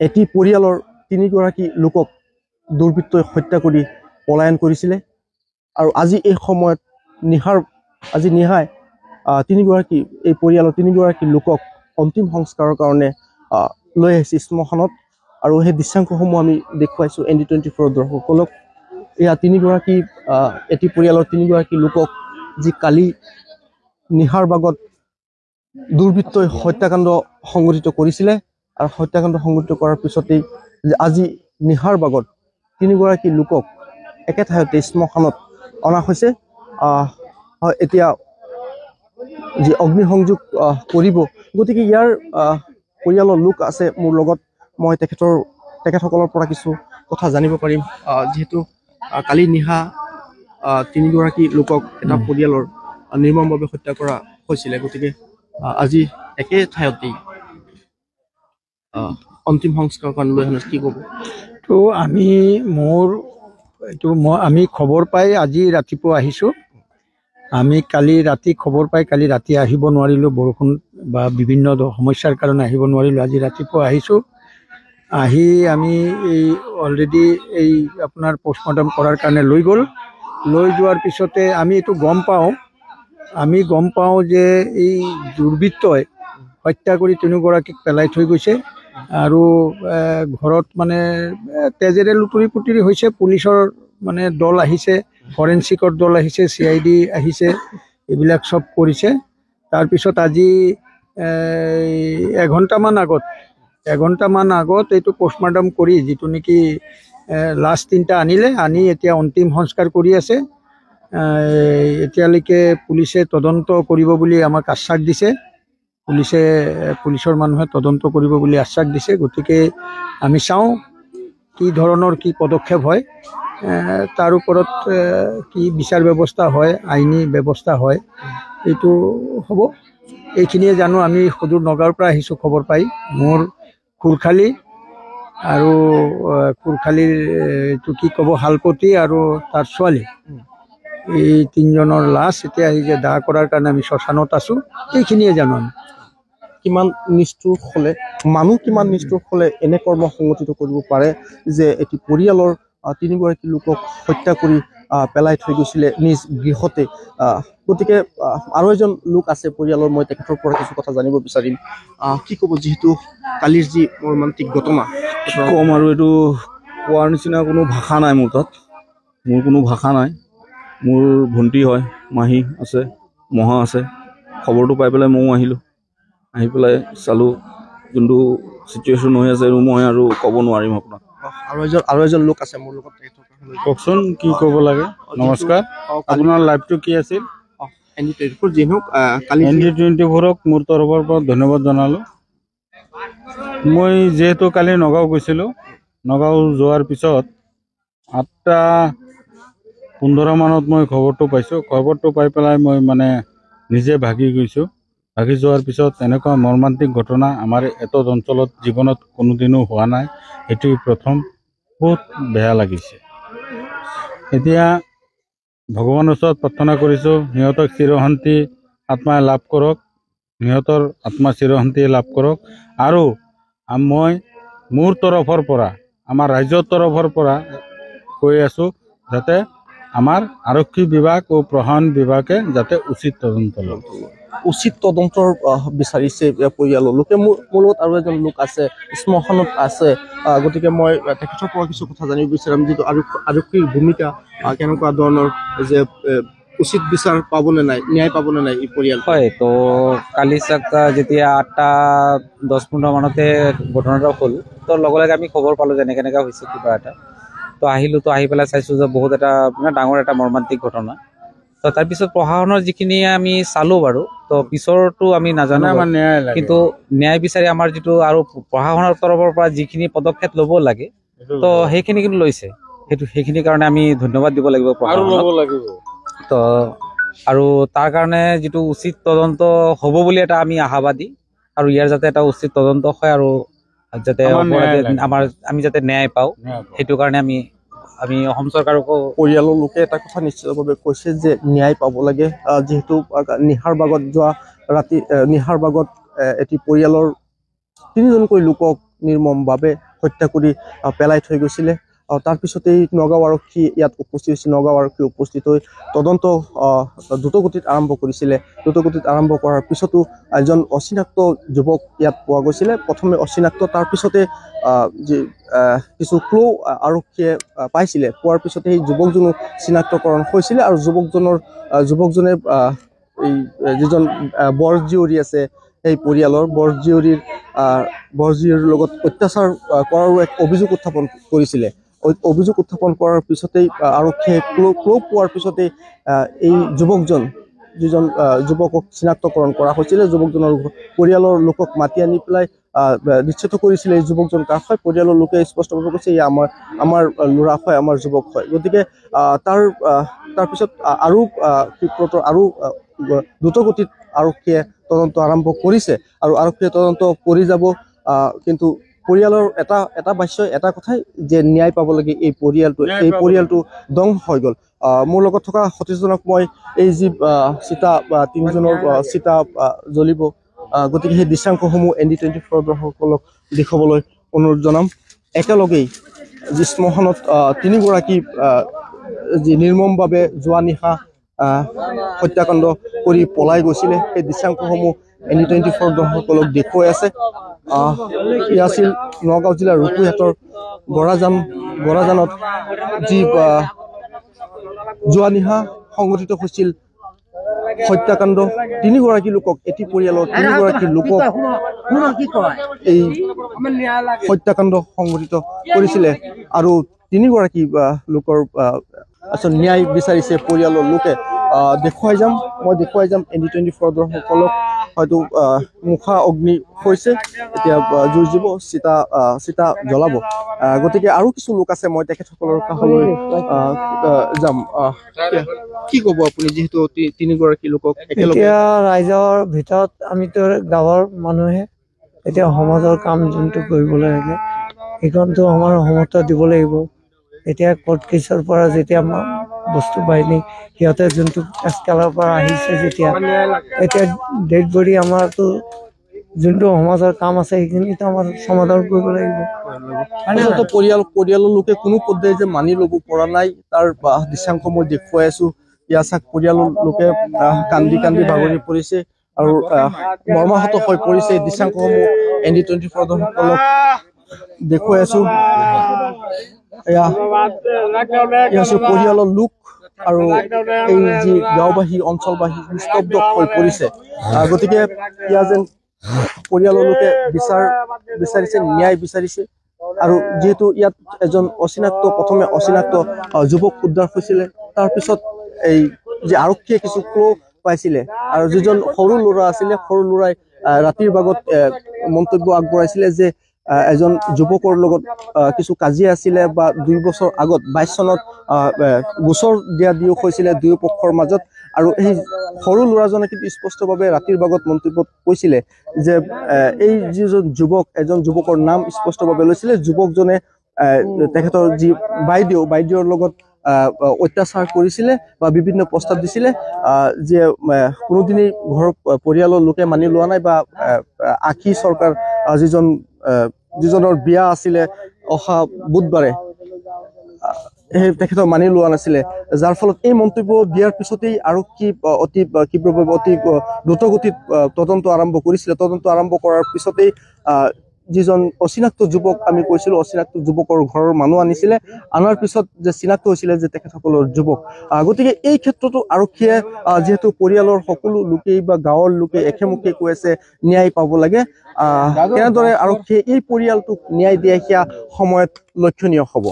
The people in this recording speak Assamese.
এটি পৰিয়ালৰ তিনিগৰাকী লোকক দুৰ্বৃত্তই হত্যা কৰি পলায়ন কৰিছিলে আৰু আজি এই সময়ত আজি নিহাই তিনিগৰাকী এই পৰিয়ালৰ তিনিগৰাকী লোকক অন্তিম সংস্কাৰৰ কাৰণে লৈ আহিছে শ্মশানত আৰু সেই দৃশ্যাংশসমূহ আমি দেখুৱাইছোঁ ND24 দৰ্শকসকলক। এয়া তিনিগৰাকী এটি পৰিয়ালৰ তিনিগৰাকী লোকক যি কালি নিহাৰ ভাগত দুৰ্বৃত্তই হত্যাকাণ্ড সংঘটিত কৰিছিলে আৰু হত্যাকাণ্ড সংঘটিত কৰাৰ পিছতেই আজি নিহাৰ ভাগত তিনিগৰাকী লোকক একে ঠাইতে শ্মশানত অনা হৈছে। এতিয়া যি অগ্নিসংযোগ কৰিব, গতিকে ইয়াৰ পৰিয়ালৰ লোক আছে মোৰ লগত। মই তেখেতসকলৰ পৰা কিছু কথা জানিব পাৰিম, যিহেতু কালি নিশা তিনিগৰাকী লোকক এটা পৰিয়ালৰ নিৰ্মমভাৱে হত্যা কৰা হৈছিলে, গতিকে আজি একে ঠাইতেই অন্তিম সংস্কাৰৰ কাৰণে লৈ আনিছে, কি ক'ব? তো আমি খবৰ পাই আজি ৰাতিপুৱা আহিছোঁ। আমি কালি ৰাতি খবৰ পাই কালি ৰাতি আহিব নোৱাৰিলোঁ, বৰষুণ বা বিভিন্ন সমস্যাৰ কাৰণে আহিব নোৱাৰিলোঁ। আজি ৰাতিপুৱা আহিছোঁ। আহি আমি অলৰেডি আপোনাৰ পষ্টমৰ্টম কৰাৰ কাৰণে লৈ যোৱাৰ পিছতে আমি এইটো গম পাওঁ যে এই দুৰ্বৃত্তই হত্যা কৰি তিনিগৰাকীক পেলাই থৈ গৈছে আৰু ঘৰত মানে তেজেৰে লুতুৰি পুতুৰি হৈছে। পুলিচৰ মানে দল আহিছে, ফৰেনচিকৰ দল আহিছে, CID আহিছে, এইবিলাক চব কৰিছে। তাৰপিছত আজি এঘণ্টামান আগত এইটো পষ্টমৰ্টম কৰি যিটো নেকি লাষ্ট তিনিটা আনি এতিয়া অন্তিম সংস্কাৰ কৰি আছে। এতিয়ালৈকে পুলিচে তদন্ত কৰিব বুলি আমাক আশ্বাস দিছে। পুলিচৰ মানুহে তদন্ত কৰিব বুলি আশ্বাস দিছে। গতিকে আমি চাওঁ কি ধৰণৰ কি পদক্ষেপ হয়, তাৰ ওপৰত কি বিচাৰ ব্যৱস্থা হয়, আইনী ব্যৱস্থা হয়, এইটো হ'ব। এইখিনিয়ে জানো। আমি সদূৰ নগাঁৱৰ পৰা আহিছোঁ খবৰ পাই। মোৰ খুৰখালি আৰু খুৰখালিৰ এইটো কি ক'ব, শালপতি আৰু তাৰ ছোৱালী, এই তিনিজনৰ লাশ এতিয়া এই যে দাহ কৰাৰ কাৰণে আমি শ্মশানত আছোঁ। এইখিনিয়ে জানো আমি। কিমান নিষ্ঠুৰ হ'লে এনে কৰ্ম সংগঠিত কৰিব পাৰে যে এটি পৰিয়ালৰ তিনিগৰাকী লোকক হত্যা কৰি পেলাই থৈ গৈছিলে নিজ গৃহতে। গতিকে আৰু এজন লোক আছে পৰিয়ালৰ, মই তেখেতৰ পৰা কিছু কথা জানিব বিচাৰিম। কি ক'ব, যিহেতু কালিৰ যি মৰ্মান্তিক ঘটনা? কম আৰু এইটো কোৱাৰ নিচিনা কোনো ভাষা নাই মোৰ তাত। মোৰ কোনো ভাষা নাই। মোৰ ভণ্টি হয়, মাহী আছে, মহা আছে। খবৰটো পাই পেলাই ময়ো আহিলোঁ। আহি পেলাই চালোঁ যোনটো চিটুৱেশ্যন হৈ আছে, মই আৰু ক'ব নোৱাৰিম আপোনাক। আৰু এজন লোক আছে মোৰ লগত, কওকচোন কি ক'ব লাগে। নমস্কাৰ, আপোনাৰ লাইভটো কি আছিল? ND24ক মোৰ তৰফৰ পৰা ধন্যবাদ জনালোঁ। মই যিহেতু কালি নগাঁও গৈছিলোঁ, নগাঁও যোৱাৰ পিছত 8:15 মানত মই খবৰটো পাইছোঁ। খবৰটো পাই পেলাই মই মানে নিজে ভাগি গৈছোঁ। ভাগি যোৱাৰ পিছত এনেকুৱা মৰ্মান্তিক ঘটনা আমাৰ এটো অঞ্চলত জীৱনত কোনোদিনো হোৱা নাই। এইটোৱেই প্ৰথম। বহুত বেয়া লাগিছে। এতিয়া ভগৱানৰ ওচৰত প্ৰাৰ্থনা কৰিছোঁ, সিহঁতক চিৰশান্তি আত্মাই লাভ কৰক, সিহঁতৰ আত্মা চিৰশান্তি লাভ কৰক। আৰু মই মোৰ তৰফৰ পৰা, আমাৰ ৰাজ্যৰ তৰফৰ পৰা কৈ আছোঁ যাতে আমাৰ আৰক্ষী বিভাগ আৰু প্ৰশাসন বিভাগে যাতে উচিত তদন্তৰ বিচাৰিছে পৰিয়ালৰ লোকে। মোৰ লগত আৰু এজন লোক আছে, শ্মশানত আছে। গতিকে মই তেখেতৰ পৰা কিছু কথা জানিব বিচাৰিম, যিটো আৰক্ষীৰ ভূমিকা কেনেকুৱা ধৰণৰ, যে উচিত বিচাৰ পাবনে নাই, ন্যায় পাবনে নাই এই পৰিয়াল? হয়, তো কালি চাক যেতিয়া 8:10-15 মানতে ঘটনাটো হ'ল, তো লগে লগে আমি খবৰ পালোঁ যে এনেকৈ হৈছে কিবা এটা। তো আহিলোঁ, তো আহি পেলাই চাইছোঁ যে বহুত এটা মানে ডাঙৰ এটা মৰ্মান্তিক ঘটনা। তো তাৰপিছত প্ৰশাসনৰ যিখিনি আমি চালোঁ বাৰু, তো পিছৰটো আমি নাজানো, আমাৰ ন্যায় লাগে। কিন্তু ন্যায় বিচাৰি আমাৰ যিটো আৰু প্ৰশাসনৰ তৰফৰ পৰা যিখিনি পদক্ষেপ ল'ব লাগে, তো সেইখিনি কিন্তু লৈছে। সেইখিনিৰ কাৰণে আমি ধন্যবাদ দিব লাগিব আৰু প্ৰশাসনক। ল'ব লাগিব। তো আৰু তাৰ কাৰণে যিটো উচিত তদন্ত হ'ব বুলি এটা আমি আশাবাদী, আৰু ইয়াৰ যাতে এটা উচিত তদন্ত হয় আৰু যাতে আমি যাতে ন্যায় পাওঁ, সেইটো কাৰণে আমি অসম চৰকাৰকো পৰিয়ালৰ লোকে এটা কথা নিশ্চিতভাৱে কৈছে যে ন্যায় পাব লাগে। যিহেতু নিশাৰ ভাগত যোৱা ৰাতি নিশাৰ ভাগত এটি পৰিয়ালৰ 3জনকৈ লোকক নিৰ্মমভাৱে হত্যা কৰি পেলাই থৈ গৈছিলে। তাৰপিছতেই নগাঁও আৰক্ষী ইয়াত উপস্থিত হৈছে। নগাঁও আৰক্ষী উপস্থিত হৈ তদন্ত দ্ৰুতগতিত আৰম্ভ কৰিছিলে। দ্ৰুতগতিত আৰম্ভ কৰাৰ পিছতো এজন অচিনাক্ত যুৱক ইয়াত পোৱা গৈছিলে। প্ৰথমে অচিনাক্ত, তাৰপিছতে যি কিছু ক্লু আৰক্ষীয়ে পাইছিলে। পোৱাৰ পিছতে সেই যুৱকজনো চিনাক্তকৰণ হৈছিলে আৰু যুৱকজনে এই যিজন বৰ জীয়ৰী আছে সেই পৰিয়ালৰ বৰ জীয়ৰীৰ লগত অত্যাচাৰ কৰাৰো এক অভিযোগ উত্থাপন কৰিছিলে। অভিযোগ উত্থাপন কৰাৰ পিছতেই আৰক্ষীয়ে ক্লু পোৱাৰ পিছতেই এই যিজন যুৱকক চিনাক্তকৰণ কৰা হৈছিলে। যুৱকজনৰ পৰিয়ালৰ লোকক মাতি আনি পেলাই নিশ্চিত কৰিছিলে এই যুৱকজন কাৰ হয়। পৰিয়ালৰ লোকে স্পষ্টভাৱে কৈছে ই আমাৰ ল'ৰা হয়, আমাৰ যুৱক হয়। গতিকে তাৰপিছত আৰু দ্ৰুতগতিত আৰক্ষীয়ে তদন্ত আৰম্ভ কৰিছে আৰু আৰক্ষীয়ে তদন্ত কৰি যাব। কিন্তু পৰিয়ালৰ এটা বাক্যই এটা কথাই যে ন্যায় পাব লাগে। এই পৰিয়ালটো ধ্বংস হৈ গ'ল। মোৰ লগত থকা সতীশজনক মই এই যি চিতা 3জনৰ চিতা জ্বলিব, গতিকে সেই দৃশ্যাংশসমূহ ND24 দৰ্শকসকলক দেখুৱাবলৈ অনুৰোধ জনাম। একেলগেই যি শ্মশানত 3গৰাকী যি নিৰ্মমভাৱে যোৱা নিশা হত্যাকাণ্ড কৰি পলাই গৈছিলে, সেই দৃশ্যাংশসমূহ ND24 দৰ্শকসকলক দেখুৱাই আছে। ই আছিল নগাঁও জিলাৰ ৰূপহীহাটৰ গৰাজানত যি যোৱা নিশা সংঘটিত হৈছিল হত্যাকাণ্ড। 3গৰাকী লোকক, এটি পৰিয়ালৰ 3গৰাকী লোকক এই হত্যাকাণ্ড সংঘটিত কৰিছিলে আৰু 3গৰাকী লোকৰ ন্যায় বিচাৰিছে পৰিয়ালৰ লোকে। মই দেখুৱাই যাম ND24 দৰ্শকসকলক। হয়তো মুখা অগ্নি হৈছে, এতিয়া জুই দিব, চিতা জ্বলাব। গতিকে আৰু কিছু লোক আছে, মই তেখেতসকলৰ কাষলৈ যাম। কি ক'ব আপুনি, যিহেতু 3গৰাকী লোকক এতিয়া ৰাইজৰ ভিতৰত আমিতো গাঁৱৰ মানুহে এতিয়া সমাজৰ কাম যোনটো কৰিবলৈ লাগে সেইখনতো আমাৰ সমৰ্থ দিব লাগিব। এতিয়া কোৰ্ট কেছৰ পৰা যেতিয়া বস্তু বাহিনী সিহঁতে যোনটো এস্কালৰ পৰা আহিছে, যেতিয়া এতিয়া ডেড বডি আমাৰতো যোনটো সমাজৰ কাম আছে সেইখিনিতো আমাৰ সমাধান কৰিব লাগিব। পৰিয়ালৰ লোকে কোনো পৰ্যায়ে যে মানি ল'ব পৰা নাই তাৰ দৃশ্যাংশ মই দেখুৱাই আছো। ইয়াৰ চাক পৰিয়ালৰ লোকে কান্দি ভাগৰি পৰিছে আৰু মৰ্মাহত হৈ পৰিছে। এই দৃশ্যাংশসমূহ ND24 দৰ্শকসকলক দেখুৱাই আছো। এয়া পৰিয়ালৰ লোক আৰু এই যি গাঁওবাসী অঞ্চলবাসী নিস্তব্ধ হৈ পৰিছে। গতিকে ইয়াৰ যেন পৰিয়ালৰ লোকে বিচাৰিছে, ন্যায় বিচাৰিছে। আৰু যিহেতু ইয়াত এজন প্ৰথমে অচিনাক্ত যুৱক উদ্ধাৰ হৈছিলে, তাৰপিছত এই যে আৰক্ষীয়ে কিছু ক্লু পাইছিলে আৰু যিজন সৰু ল'ৰা আছিলে, সৰু ল'ৰাই ৰাতিৰ ভাগত মন্তব্য আগবঢ়াইছিলে যে এজন যুৱকৰ লগত কিছু কাজিয়া আছিলে বা 2 বছৰ আগত 22 চনত গোচৰ দিও হৈছিলে দুয়ো পক্ষৰ মাজত। আৰু এই সৰু ল'ৰাজনে কিন্তু স্পষ্টভাৱে ৰাতিৰ ভাগত মন্তব্যত কৈছিলে যে এই যিজন যুৱক, এজন যুৱকৰ নাম স্পষ্টভাৱে লৈছিলে। যুৱকজনে তেখেতৰ যি বাইদেউৰ লগত অত্যাচাৰ কৰিছিলে বা বিভিন্ন প্ৰস্তাৱ দিছিলে, যে কোনোদিনেই ঘৰৰ পৰিয়ালৰ লোকে মানি লোৱা নাই বা আশী চৰকাৰ যিজনৰ বিয়া আছিলে অহা বুধবাৰে, তেখেতৰ মানি লোৱা নাছিলে। যাৰ ফলত এই মন্তব্য দিয়াৰ পিছতেই আৰক্ষী অতি দ্ৰুতগতিত তদন্ত আৰম্ভ কৰিছিলে। তদন্ত আৰম্ভ কৰাৰ পিছতেই যিজন অচিনাক্ত যুৱক আমি কৈছিলোঁ, অচিনাক্ত যুৱকৰ ঘৰৰ মানুহ আনিছিলে, আনাৰ পিছত যে চিনাক্ত হৈছিলে যে তেখেতসকলৰ যুৱক। গতিকে এই ক্ষেত্ৰতো আৰক্ষীয়ে যিহেতু পৰিয়ালৰ সকলো লোকেই বা গাঁৱৰ লোকে একেমুখে কৈ আছে ন্যায় পাব লাগে, কেনেদৰে আৰক্ষীয়ে এই পৰিয়ালটোক ন্যায় দিয়ে সেয়া সময়ত লক্ষণীয় হ'ব।